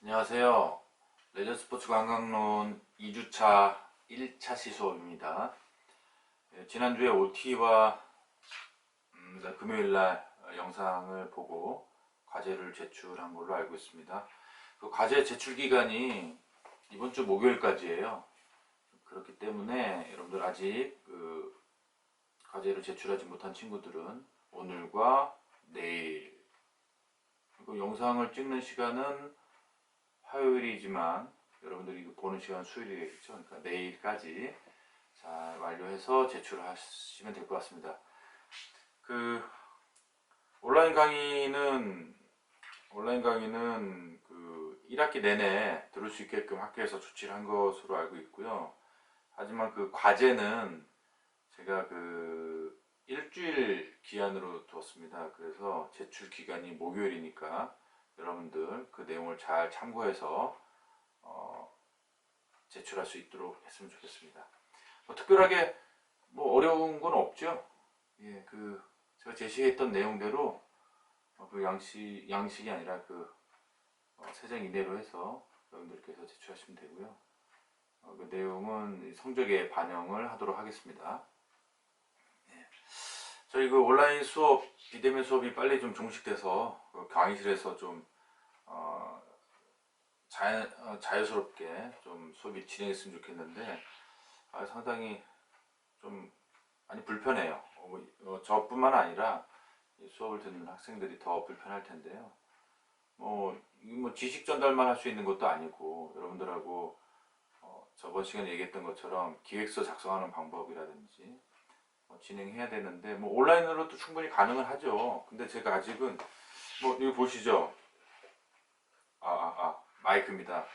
안녕하세요. 레저스포츠 관광론 2주차 1차 시수업입니다. 지난주에 OT와 금요일날 영상을 보고 과제를 제출한 걸로 알고 있습니다. 그 과제 제출 기간이 이번 주 목요일까지예요. 그렇기 때문에 여러분들 아직 그 과제를 제출하지 못한 친구들은 오늘과 내일, 그 영상을 찍는 시간은 화요일이지만 여러분들이 보는 시간 수요일이겠죠. 그러니까 내일까지 잘 완료해서 제출하시면 될 것 같습니다. 그 온라인 강의는 그 1학기 내내 들을 수 있게끔 학교에서 조치를 한 것으로 알고 있고요. 하지만 그 과제는 제가 그 일주일 기한으로 두었습니다. 그래서 제출 기간이 목요일이니까 여러분들 그 내용을 잘 참고해서 제출할 수 있도록 했으면 좋겠습니다. 특별하게 뭐 어려운 건 없죠. 예, 그 제가 제시했던 내용대로 그 양식이 아니라 그 세장 이내로 해서 여러분들께서 제출하시면 되고요. 그 내용은 성적에 반영을 하도록 하겠습니다. 예. 저희 그 온라인 수업, 비대면 수업이 빨리 좀 종식돼서 그 강의실에서 좀 자연스럽게 좀 수업이 진행했으면 좋겠는데 상당히 좀 많이 불편해요. 저뿐만 아니라 수업을 듣는 학생들이 더 불편할 텐데요. 뭐 지식 전달만 할 수 있는 것도 아니고 여러분들하고 저번 시간에 얘기했던 것처럼 기획서 작성하는 방법이라든지 진행해야 되는데 뭐 온라인으로도 충분히 가능은 하죠. 근데 제가 아직은 뭐 이거 보시죠. 마이크입니다.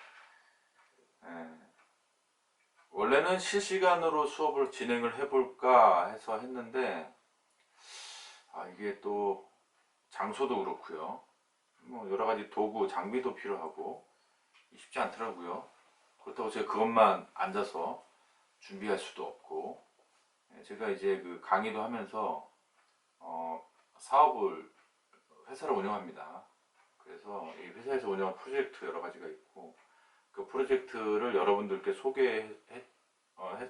예. 원래는 실시간으로 수업을 진행을 해볼까 해서 했는데 이게 또 장소도 그렇고요. 뭐 여러 가지 도구, 장비도 필요하고 쉽지 않더라고요. 그렇다고 제가 그것만 앉아서 준비할 수도 없고 제가 이제 그 강의도 하면서 사업을 회사를 운영합니다. 그래서 이 회사에서 운영한 프로젝트 여러 가지가 있고 그 프로젝트를 여러분들께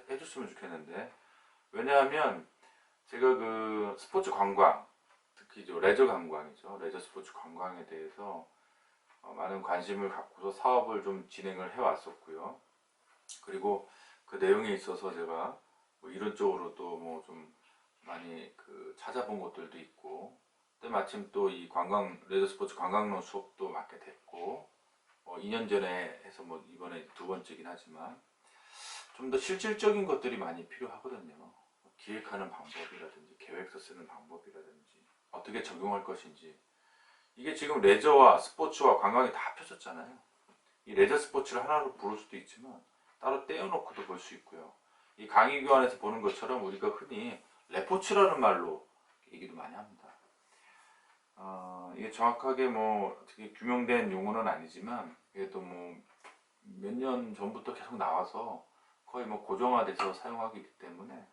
해줬으면 좋겠는데 왜냐하면 제가 그 스포츠 관광 특히 레저 관광이죠. 레저 스포츠 관광에 대해서 많은 관심을 갖고서 사업을 좀 진행을 해왔었고요. 그리고 그 내용에 있어서 제가 뭐 이런 쪽으로도 뭐 좀 많이 그 찾아본 것들도 있고 때마침 또 이 레저 스포츠 관광론 수업도 맡게 됐고 2년 전에 해서 뭐 이번에 두 번째긴 하지만 좀 더 실질적인 것들이 많이 필요하거든요. 기획하는 방법이라든지 계획서 쓰는 방법이라든지 어떻게 적용할 것인지 이게 지금 레저와 스포츠와 관광이 다 합쳐졌잖아요. 이 레저 스포츠를 하나로 부를 수도 있지만 따로 떼어놓고도 볼 수 있고요. 이 강의교환에서 보는 것처럼 우리가 흔히 레포츠라는 말로 얘기도 많이 합니다. 이게 정확하게 뭐 어떻게 규명된 용어는 아니지만 이게 또 뭐 몇 년 전부터 계속 나와서 거의 뭐 고정화돼서 사용하기 때문에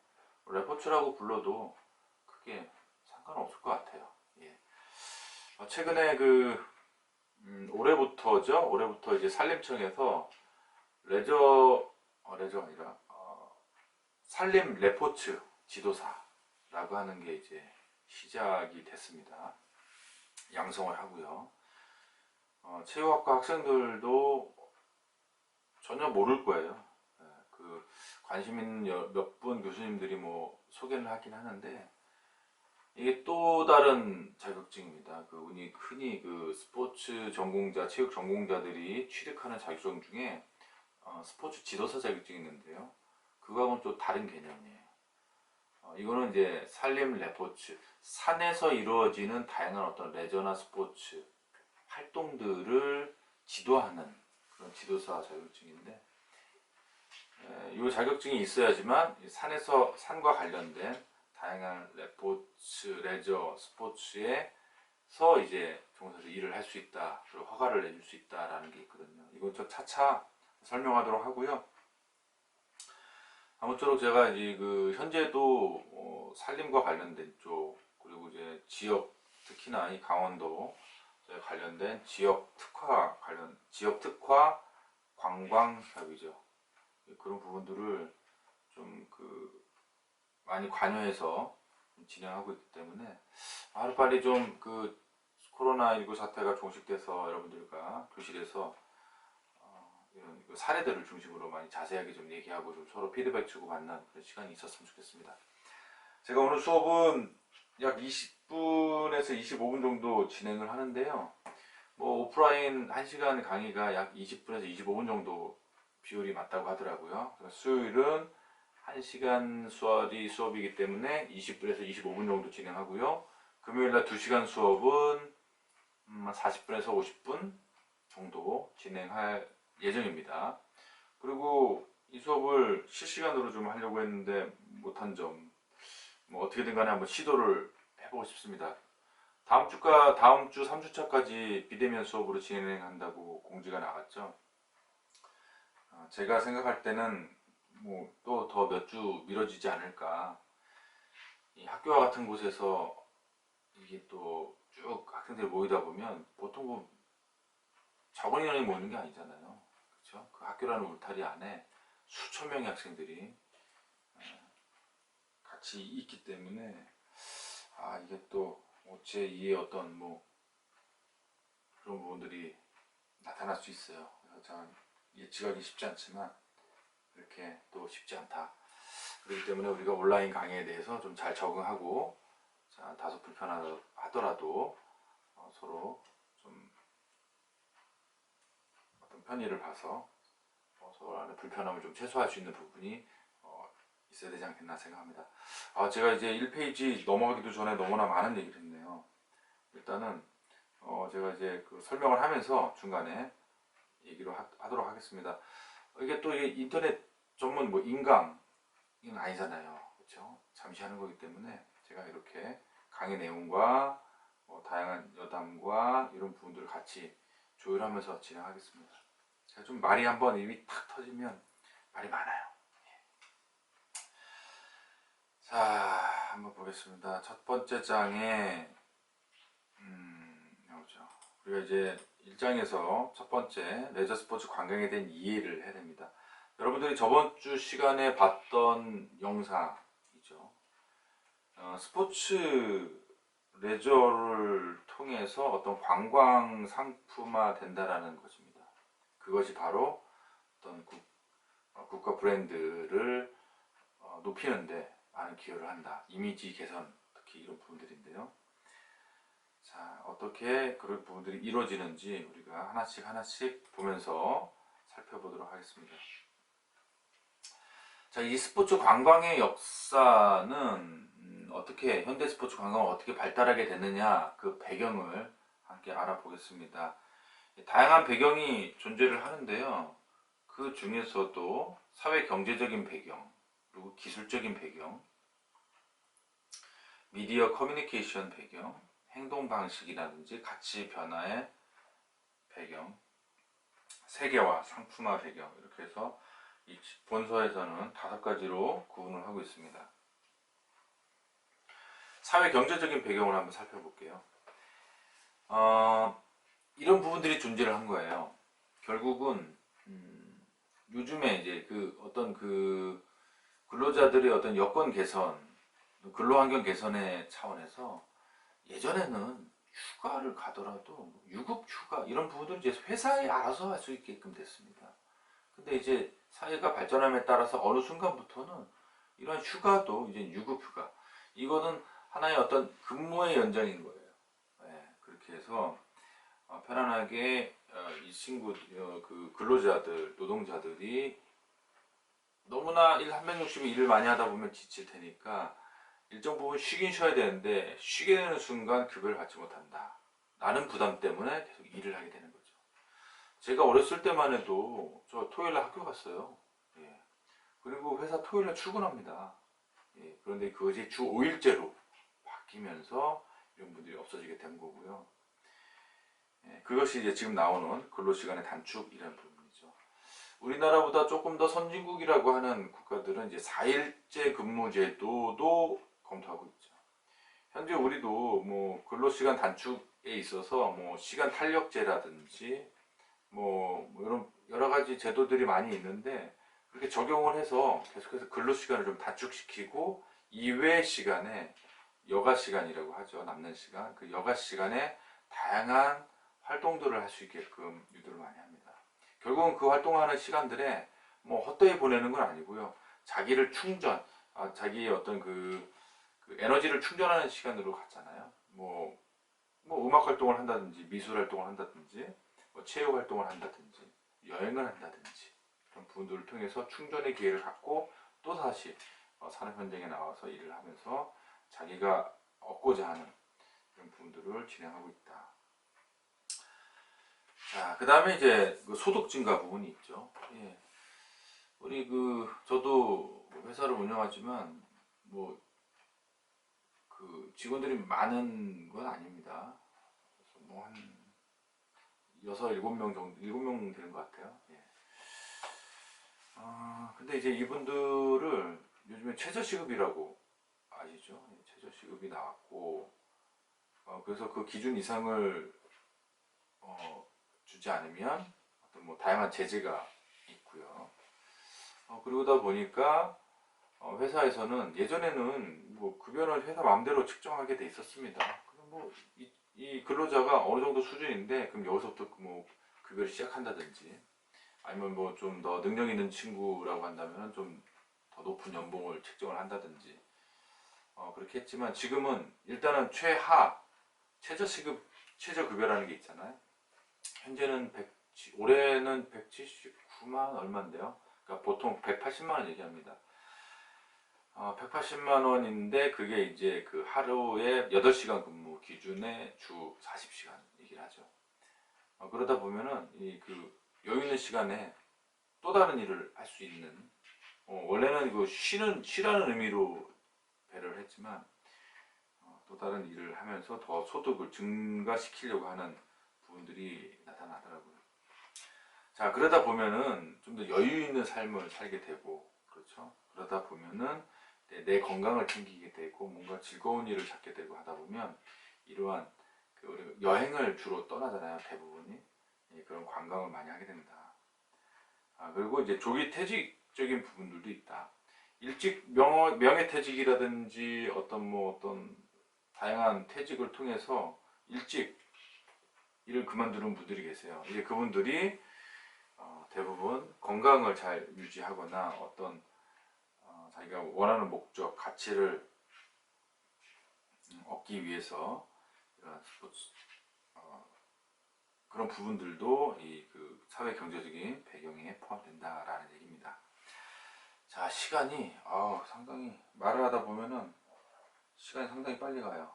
레포츠라고 불러도 크게 상관없을 것 같아요. 예. 최근에 올해부터 이제 산림청에서 레저가 아니라 산림 레포츠 지도사라고 하는 게 이제 시작이 됐습니다. 양성을 하고요. 체육학과 학생들도 전혀 모를 거예요. 그 관심 있는 몇 분 교수님들이 뭐 소개를 하긴 하는데 이게 또 다른 자격증입니다. 흔히 그 스포츠 전공자, 체육 전공자들이 취득하는 자격증 중에 스포츠 지도사 자격증이 있는데요. 그거하고는 또 다른 개념이에요. 이거는 이제 산림 레포츠, 산에서 이루어지는 다양한 어떤 레저나 스포츠 활동들을 지도하는 그런 지도사 자격증인데 이 자격증이 있어야지만 산과 관련된 다양한 레저, 스포츠에서 이제 종사해서 일을 할 수 있다, 그리고 허가를 내줄 수 있다라는 게 있거든요. 이건 저 차차 설명하도록 하고요. 아무쪼록 제가 이제 그 현재도 산림과 관련된 쪽 그리고 이제 지역 특히나 이 강원도 관련된 지역 특화 관광 협의죠. 그런 부분들을 좀 많이 관여해서 진행하고 있기 때문에 하루빨리 좀 코로나19 사태가 종식돼서 여러분들과 교실에서 이런 사례들을 중심으로 많이 자세하게 좀 얘기하고 좀 서로 피드백 주고받는 그런 시간이 있었으면 좋겠습니다. 제가 오늘 수업은 약 20분에서 25분 정도 진행을 하는데요. 뭐 오프라인 1시간 강의가 약 20분에서 25분 정도 비율이 맞다고 하더라고요. 수요일은 1시간 수업이기 때문에 20분에서 25분 정도 진행하고요. 금요일날 2시간 수업은 40분에서 50분 정도 진행할 예정입니다. 그리고 이 수업을 실시간으로 좀 하려고 했는데 못한 점, 뭐 어떻게든 간에 한번 시도를 해보고 싶습니다. 다음 주 3주차까지 비대면 수업으로 진행한다고 공지가 나갔죠. 제가 생각할 때는 뭐 또 더 몇 주 미뤄지지 않을까. 이 학교와 같은 곳에서 이게 또 쭉 학생들이 모이다 보면 보통 뭐 적은 인원이 모이는 게 아니잖아요. 그렇죠? 그 학교라는 울타리 안에 수천 명의 학생들이 같이 있기 때문에 이게 또 제2의 어떤 뭐 그런 부분들이 나타날 수 있어요. 그래서 저는 예측하기 쉽지 않지만 그렇게 또 쉽지 않다. 그렇기 때문에 우리가 온라인 강의에 대해서 좀 잘 적응하고 다소 불편하더라도 서로 좀 어떤 편의를 봐서 서로 안에 불편함을 좀 최소화할 수 있는 부분이 있어야 되지 않겠나 생각합니다. 제가 이제 1페이지 넘어가기도 전에 너무나 많은 얘기를 했네요. 일단은 제가 이제 설명을 하면서 중간에 얘기를 하도록 하겠습니다. 이게 인터넷 전문 뭐 인강은 아니잖아요. 그렇죠? 잠시 하는 거기 때문에 제가 이렇게 강의 내용과 다양한 여담과 이런 부분들을 같이 조율하면서 진행하겠습니다. 제가 좀 말이 한번 입이 탁 터지면 말이 많아요. 자, 한번 보겠습니다. 첫 번째 장에 나오죠. 우리가 이제 1장에서 첫 번째 레저 스포츠 관광에 대한 이해를 해야 됩니다. 여러분들이 저번 주 시간에 봤던 영상이죠. 스포츠 레저를 통해서 어떤 관광 상품화 된다라는 것입니다. 그것이 바로 어떤 국가 브랜드를 높이는데 많은 기여를 한다. 이미지 개선, 특히 이런 부분들인데요. 자, 어떻게 그런 부분들이 이루어지는지 우리가 하나씩 보면서 살펴보도록 하겠습니다. 자, 이 스포츠 관광의 역사는 어떻게 현대 스포츠 관광은 어떻게 발달하게 됐느냐, 그 배경을 함께 알아보겠습니다. 다양한 배경이 존재를 하는데요. 그 중에서도 사회 경제적인 배경, 그리고 기술적인 배경, 미디어 커뮤니케이션 배경, 행동 방식이라든지 가치 변화의 배경, 세계화, 상품화 배경, 이렇게 해서 이 본서에서는 5가지로 구분을 하고 있습니다. 사회 경제적인 배경을 한번 살펴볼게요. 이런 부분들이 존재를 한 거예요. 결국은 요즘에 이제 어떤 근로자들의 어떤 여건 개선, 근로환경 개선의 차원에서 예전에는 휴가를 가더라도 유급 휴가 이런 부분들은 이제 회사에 알아서 할 수 있게끔 됐습니다. 근데 이제 사회가 발전함에 따라서 어느 순간부터는 이런 휴가도 이제 유급 휴가, 이거는 하나의 어떤 근무의 연장인 거예요. 네, 그렇게 해서 편안하게 이 친구 근로자들, 노동자들이 너무나 한 명 욕심이 일을 많이 하다 보면 지칠 테니까 일정 부분 쉬긴 쉬어야 되는데 쉬게 되는 순간 급여를 받지 못한다. 라는 부담 때문에 계속 일을 하게 되는 거죠. 제가 어렸을 때만 해도 저 토요일날 학교 갔어요. 예. 그리고 회사 토요일날 출근합니다. 예. 그런데 그것이 주 5일제로 바뀌면서 이런 분들이 없어지게 된 거고요. 예. 그것이 이제 지금 나오는 근로시간의 단축이라는 부분이죠. 우리나라보다 조금 더 선진국이라고 하는 국가들은 이제 4일제 근무제도도 검토하고 있죠. 현재 우리도 뭐 근로시간 단축에 있어서 뭐 시간 탄력제라든지 뭐 이런 여러 가지 제도들이 많이 있는데 그렇게 적용을 해서 계속해서 근로시간을 좀 단축시키고 이외 시간에 여가 시간이라고 하죠. 남는 시간. 그 여가 시간에 다양한 활동들을 할 수 있게끔 유도를 많이 합니다. 결국은 그 활동하는 시간들에 뭐 헛되이 보내는 건 아니고요. 자기를 자기의 어떤 그 에너지를 충전하는 시간으로 갖잖아요. 뭐 음악 활동을 한다든지 미술 활동을 한다든지 뭐 체육 활동을 한다든지 여행을 한다든지 그런 부분들을 통해서 충전의 기회를 갖고 또 다시 산업 현장에 나와서 일을 하면서 자기가 얻고자 하는 그런 부분들을 진행하고 있다. 자, 그 다음에 이제 그 소득 증가 부분이 있죠. 예. 우리 저도 회사를 운영하지만 뭐 그 직원들이 많은 건 아닙니다. 그래서 뭐 한 6, 7명 정도, 7명 되는 것 같아요. 예. 근데 이제 이분들을 요즘에 최저시급이라고 아시죠? 예, 최저시급이 나왔고, 그래서 그 기준 이상을 주지 않으면 어떤 뭐 다양한 제재가 있고요. 그러다 보니까 회사에서는 예전에는 뭐 급여는 회사 마음대로 측정하게 돼 있었습니다. 그럼 뭐 이 근로자가 어느 정도 수준인데 그럼 여기서부터 뭐 급여를 시작한다든지 아니면 뭐 좀 더 능력 있는 친구라고 한다면 좀 더 높은 연봉을 책정을 한다든지 그렇게 했지만 지금은 일단은 최저급여라는 게 있잖아요. 현재는 올해는 179만 얼마인데요. 그러니까 보통 180만 원 얘기합니다. 180만 원인데 그게 이제 그 하루에 8시간 근무 기준에 주 40시간 얘기를 하죠. 그러다 보면은 여유 있는 시간에 또 다른 일을 할 수 있는 원래는 쉬라는 의미로 배려를 했지만 또 다른 일을 하면서 더 소득을 증가시키려고 하는 부분들이 나타나더라고요. 자, 그러다 보면은 좀 더 여유 있는 삶을 살게 되고, 그렇죠? 그러다 보면은 내 건강을 챙기게 되고, 뭔가 즐거운 일을 찾게 되고 하다 보면, 이러한 우리 여행을 주로 떠나잖아요, 대부분이. 그런 관광을 많이 하게 된다. 그리고 이제 조기 퇴직적인 부분들도 있다. 일찍 명예퇴직이라든지 어떤 다양한 퇴직을 통해서 일찍 일을 그만두는 분들이 계세요. 이제 그분들이 대부분 건강을 잘 유지하거나 어떤 자기가 원하는 목적, 가치를 얻기 위해서 이런 스포츠 그런 부분들도 그 사회 경제적인 배경에 포함된다라는 얘기입니다. 자, 시간이 상당히 말을 하다 보면은 시간이 상당히 빨리 가요.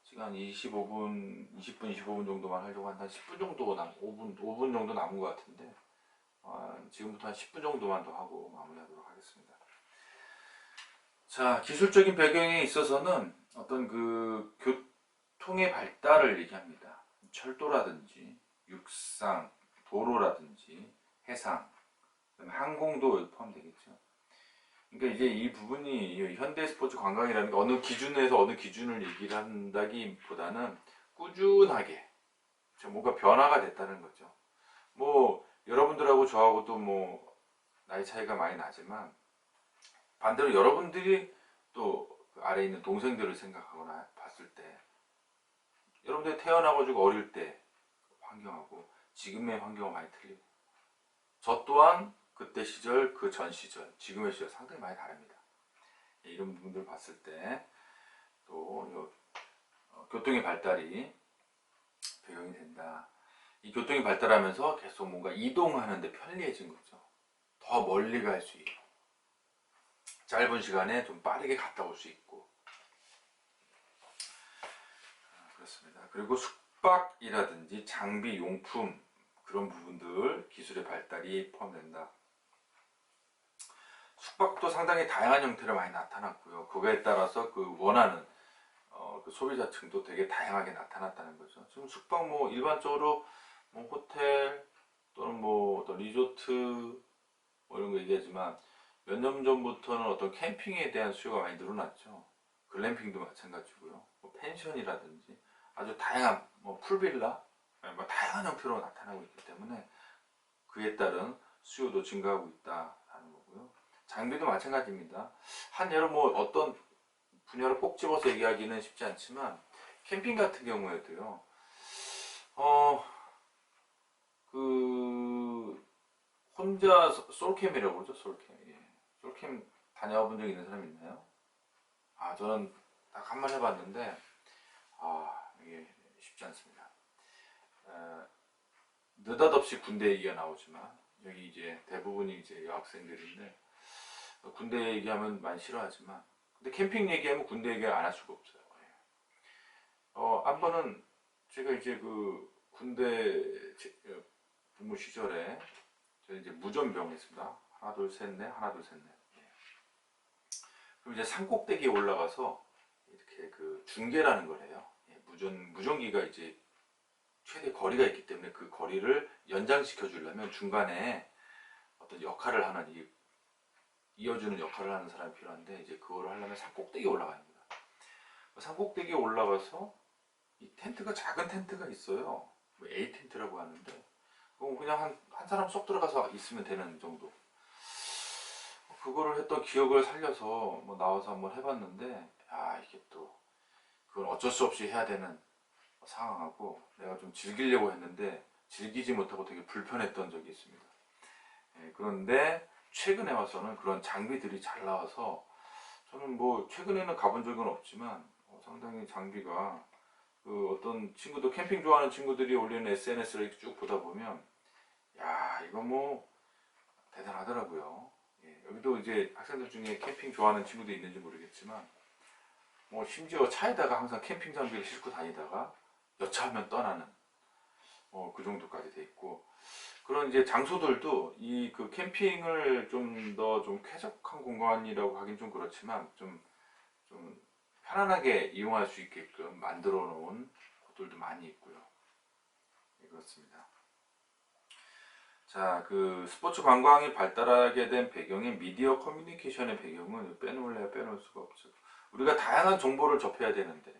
시간 20분 25분 정도만 하려고 한다. 10분 정도 5분 정도 남은 것 같은데 지금부터 한 10분 정도만 더 하고 마무리하도록 하겠습니다. 자, 기술적인 배경에 있어서는 어떤 그 교통의 발달을 얘기합니다. 철도라든지 육상, 도로라든지 해상, 항공도 포함되겠죠. 그러니까 이제 이 부분이 현대 스포츠 관광이라는 게 어느 기준에서 어느 기준을 얘기를 한다기보다는 꾸준하게 뭔가 변화가 됐다는 거죠. 뭐 여러분들하고 저하고도 뭐 나이 차이가 많이 나지만 반대로 여러분들이 또 그 아래에 있는 동생들을 생각하거나 봤을 때 여러분들이 태어나가지고 어릴 때 환경하고 지금의 환경은 많이 틀리고 저 또한 그때 시절, 그 전 시절, 지금의 시절 상당히 많이 다릅니다. 이런 부분들을 봤을 때 또 교통의 발달이 배경이 된다. 이 교통이 발달하면서 계속 뭔가 이동하는데 편리해진 거죠. 더 멀리 갈 수 있고 짧은 시간에 좀 빠르게 갔다 올 수 있고 그렇습니다. 그리고 숙박이라든지 장비, 용품 그런 부분들 기술의 발달이 포함된다. 숙박도 상당히 다양한 형태로 많이 나타났고요. 그거에 따라서 그 원하는 그 소비자층도 되게 다양하게 나타났다는 거죠. 지금 숙박 뭐 일반적으로 뭐 호텔 또는 뭐 어떤 리조트 뭐 이런 거 얘기하지만 몇 년 전부터는 어떤 캠핑에 대한 수요가 많이 늘어났죠. 글램핑도 마찬가지고요. 뭐 펜션이라든지 아주 다양한 뭐 풀빌라, 뭐 다양한 형태로 나타나고 있기 때문에 그에 따른 수요도 증가하고 있다라는 거고요. 장비도 마찬가지입니다. 한 예로 뭐 어떤 분야를 꼭 집어서 얘기하기는 쉽지 않지만 캠핑 같은 경우에도요. 그 혼자 솔캠이라고 그러죠. 솔캠. 예. 솔캠 다녀본 적 있는 사람 있나요? 아, 저는 딱 한 번 해봤는데 이게 쉽지 않습니다. 느닷없이 군대 얘기가 나오지만 여기 이제 대부분이 이제 여학생들인데 군대 얘기하면 많이 싫어하지만 근데 캠핑 얘기하면 군대 얘기 안 할 수가 없어요. 한 번은 제가 이제 그 군대 복무 시절에 저는 이제 무전병 했습니다. 하나 둘 셋 넷, 하나 둘 셋 넷. 그럼 이제 산꼭대기에 올라가서 이렇게 그 중계라는 걸 해요. 무전기가 이제 최대 거리가 있기 때문에 그 거리를 연장시켜 주려면 중간에 어떤 역할을 하는 이어주는 역할을 하는 사람이 필요한데 이제 그거를 하려면 산꼭대기에 올라가야 합니다. 산꼭대기에 올라가서 이 텐트가 작은 텐트가 있어요. A 텐트라고 하는데 그냥 한 사람 쏙 들어가서 있으면 되는 정도. 그거를 했던 기억을 살려서 뭐 나와서 한번 해봤는데 이게 또 그건 어쩔 수 없이 해야 되는 상황하고 내가 좀 즐기려고 했는데 즐기지 못하고 되게 불편했던 적이 있습니다. 그런데 최근에 와서는 그런 장비들이 잘 나와서 저는 뭐 최근에는 가본 적은 없지만 상당히 장비가 그 어떤 친구들 캠핑 좋아하는 친구들이 올리는 SNS를 이렇게 쭉 보다 보면 이거 뭐 대단하더라고요. 여기도 이제 학생들 중에 캠핑 좋아하는 친구도 있는지 모르겠지만 뭐 심지어 차에다가 항상 캠핑 장비를 싣고 다니다가 여차하면 떠나는 그 정도까지 돼 있고 그런 이제 장소들도 이 그 캠핑을 좀 더 좀 쾌적한 공간이라고 하긴 좀 그렇지만 좀 편안하게 이용할 수 있게끔 만들어 놓은 곳들도 많이 있고요. 그렇습니다. 자, 그 스포츠 관광이 발달하게 된 배경인 미디어 커뮤니케이션의 배경은 빼놓을 수가 없죠. 우리가 다양한 정보를 접해야 되는데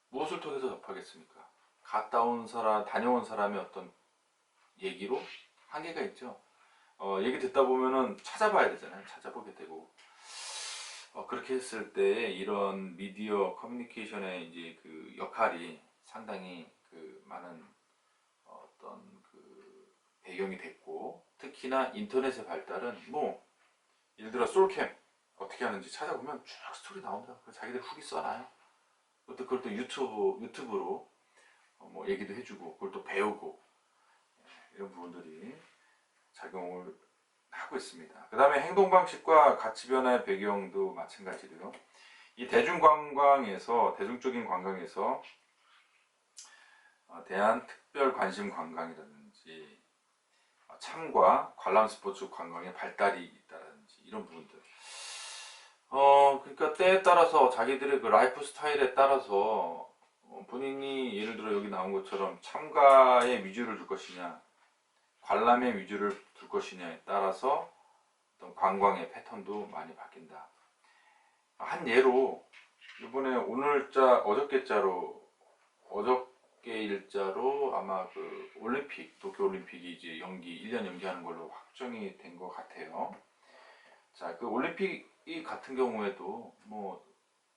무엇을 통해서 접하겠습니까? 다녀온 사람의 어떤 얘기로 한계가 있죠. 얘기 듣다 보면은 찾아봐야 되잖아요. 찾아보게 되고 그렇게 했을 때 이런 미디어 커뮤니케이션의 이제 그 역할이 상당히 그 많은 어떤 그 배경이 됐고 특히나 인터넷의 발달은 뭐 예를 들어 솔캠 어떻게 하는지 찾아보면 쭉 스토리 나옵니다. 자기들 후기 써놔요. 그걸 또 유튜브로 뭐 얘기도 해주고 그걸 또 배우고 이런 부분들이 작용을 하고 있습니다. 그 다음에 행동방식과 가치 변화의 배경도 마찬가지로요. 이 대중적인 관광에서 대한 특별 관심 관광이라든지 참과 관람 스포츠 관광의 발달이 있다든지 이런 부분들. 그러니까 때에 따라서 자기들의 그 라이프 스타일에 따라서 본인이 예를 들어 여기 나온 것처럼 참가에 위주를 둘 것이냐 관람의 위주를 둘 것이냐에 따라서 어떤 관광의 패턴도 많이 바뀐다. 한 예로 이번에 어저께 일자로 아마 그 도쿄 올림픽이 이제 1년 연기하는 걸로 확정이 된 것 같아요. 자, 그 올림픽 같은 경우에도 뭐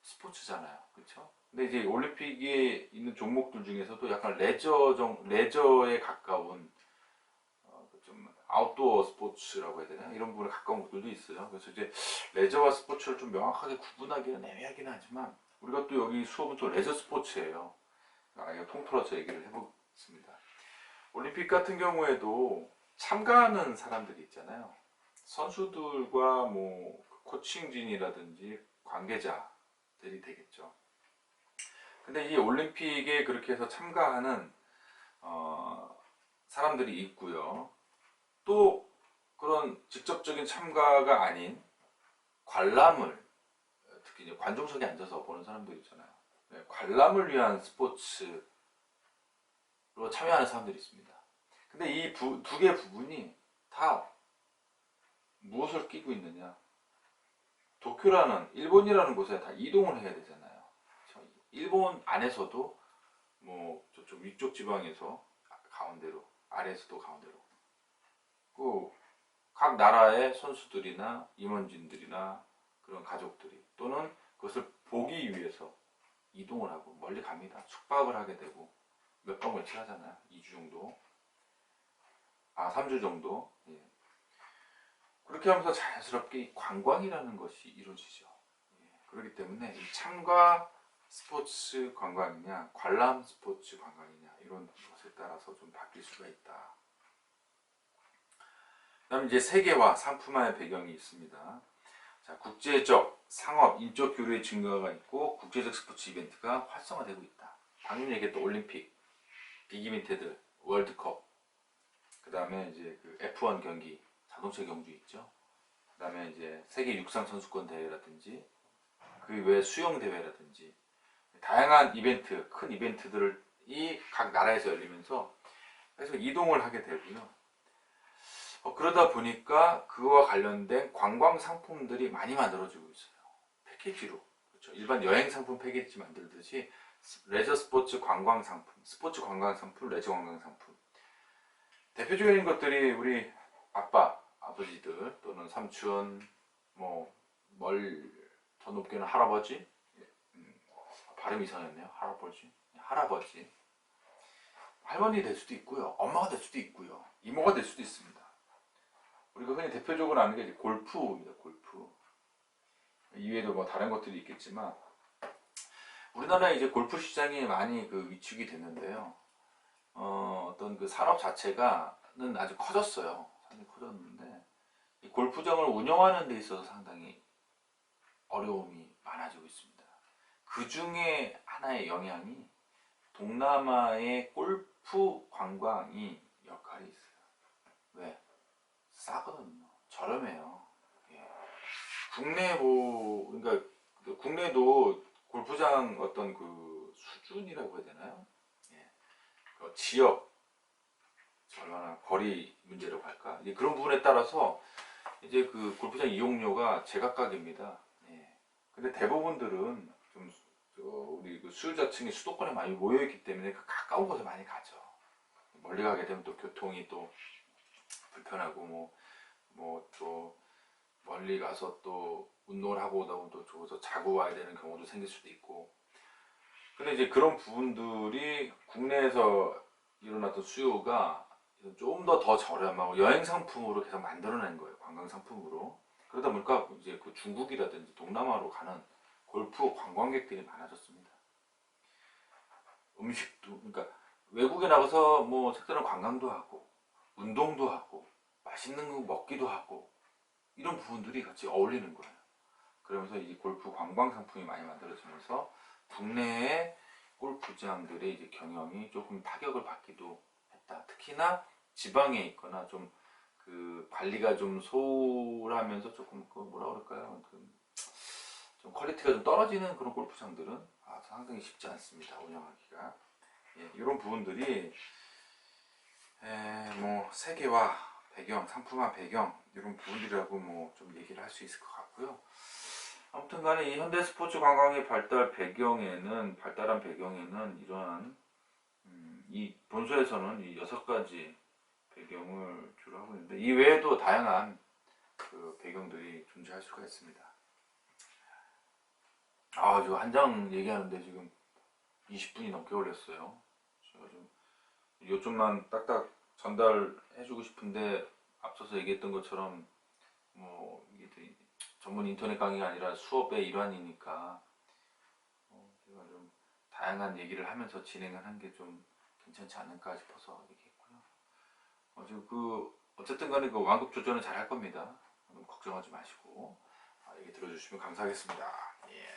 스포츠잖아요. 그렇죠? 근데 이제 올림픽에 있는 종목들 중에서도 약간 레저에 가까운 좀 아웃도어 스포츠라고 해야 되나 이런 부분에 가까운 것들도 있어요. 그래서 이제 레저와 스포츠를 좀 명확하게 구분하기는 애매하긴 하지만 우리가 또 여기 수업은 또 레저 스포츠예요. 이거 통틀어서 얘기를 해보겠습니다. 올림픽 같은 경우에도 참가하는 사람들이 있잖아요. 선수들과 뭐 코칭진이라든지 관계자들이 되겠죠. 근데 이 올림픽에 그렇게 해서 참가하는 사람들이 있고요. 또 그런 직접적인 참가가 아닌 관람을 특히 이제 관중석에 앉아서 보는 사람들 있잖아요. 관람을 위한 스포츠로 참여하는 사람들이 있습니다. 근데 이 두 개 부분이 다 무엇을 끼고 있느냐? 도쿄라는 일본이라는 곳에 다 이동을 해야 되잖아요. 일본 안에서도 뭐 저쪽 위쪽 지방에서 가운데로, 아래에서도 가운데로, 그 각 나라의 선수들이나 임원진들이나 그런 가족들이 또는 그것을 보기 위해서 이동을 하고 멀리 갑니다. 숙박을 하게 되고 몇 박 며칠 하잖아요. 2주 정도, 3주 정도. 예. 그렇게 하면서 자연스럽게 이 관광이라는 것이 이루어지죠. 예. 그렇기 때문에 이 참가 스포츠 관광이냐 관람 스포츠 관광이냐 이런 것에 따라서 좀 바뀔 수가 있다. 그 다음에 이제 세계화 상품화의 배경이 있습니다. 자, 국제적 상업 인적 교류의 증가가 있고 국제적 스포츠 이벤트가 활성화되고 있다. 방금 얘기했던 올림픽, 비기민테드, 월드컵, 그 다음에 이제 그 F1 경기, 자동차 경주 있죠. 그 다음에 이제 세계 육상 선수권 대회라든지 그 외 수영 대회라든지 다양한 이벤트, 큰 이벤트들을 이 각 나라에서 열리면서 그래서 이동을 하게 되고요. 그러다 보니까 그와 관련된 관광 상품들이 많이 만들어지고 있어요. 패키지로. 그렇죠. 일반 여행 상품 패키지 만들듯이 레저 스포츠 관광 상품, 스포츠 관광 상품, 레저 관광 상품. 대표적인 것들이 우리 아버지들 또는 삼촌, 뭐 더 높게는 할아버지, 발음이 이상했네요. 할아버지, 할머니 될 수도 있고요, 엄마가 될 수도 있고요, 이모가 될 수도 있습니다. 우리가 흔히 대표적으로 아는 게 이제 골프입니다. 골프. 이외에도 뭐 다른 것들이 있겠지만 우리나라에 이제 골프 시장이 많이 그 위축이 됐는데요. 어떤 그 산업 자체가는 아주 커졌어요. 상당히 커졌는데 이 골프장을 운영하는 데 있어서 상당히 어려움이 많아지고 있습니다. 그 중에 하나의 영향이 동남아의 골프 관광이 역할이 있어요. 왜? 싸거든요. 저렴해요. 예. 그러니까 국내도 골프장 어떤 그 수준이라고 해야 되나요? 예. 그 지역, 얼마나 거리 문제라고 할까? 이제 그런 부분에 따라서 이제 그 골프장 이용료가 제각각입니다. 예. 근데 대부분들은 좀 우리 그 수요자층이 수도권에 많이 모여있기 때문에 그 가까운 곳에 많이 가죠. 멀리 가게 되면 또 교통이 또 불편하고 뭐 또 멀리 가서 또 운동을 하고 오다 보면 또 저기서 자고 와야 되는 경우도 생길 수도 있고. 근데 이제 그런 부분들이 국내에서 일어났던 수요가 좀 더 저렴하고 여행 상품으로 계속 만들어낸 거예요. 관광 상품으로. 그러다 보니까 이제 그 중국이라든지 동남아로 가는 골프 관광객들이 많아졌습니다. 음식도, 그러니까 외국에 나가서 뭐 색다른 관광도 하고 운동도 하고 맛있는 거 먹기도 하고 이런 부분들이 같이 어울리는 거예요. 그러면서 이 골프 관광 상품이 많이 만들어지면서 국내의 골프장들의 이제 경영이 조금 타격을 받기도 했다. 특히나 지방에 있거나 좀 그 관리가 좀 소홀하면서 조금 그 뭐라 그럴까요? 좀 퀄리티가 좀 떨어지는 그런 골프장들은 상당히 쉽지 않습니다. 운영하기가. 예, 이런 부분들이 뭐 세계화 배경, 상품화 배경 이런 부분들이라고 뭐 좀 얘기를 할 수 있을 것 같고요. 아무튼 간에 이 현대 스포츠 관광의 발달한 배경에는 이러한 이 본서에서는 이 6가지 배경을 주로 하고 있는데 이 외에도 다양한 그 배경들이 존재할 수가 있습니다. 지금 한 장 얘기하는데 지금 20분이 넘게 걸렸어요. 제가 좀 요점만 딱딱 전달해주고 싶은데 앞서서 얘기했던 것처럼 뭐 이게 전문 인터넷 강의가 아니라 수업의 일환이니까 제가 좀 다양한 얘기를 하면서 진행을 한 게 좀 괜찮지 않을까 싶어서 얘기했고요. 지금 어쨌든 간에 그 완급 조절은 잘 할 겁니다. 너무 걱정하지 마시고 얘기 들어주시면 감사하겠습니다. 예.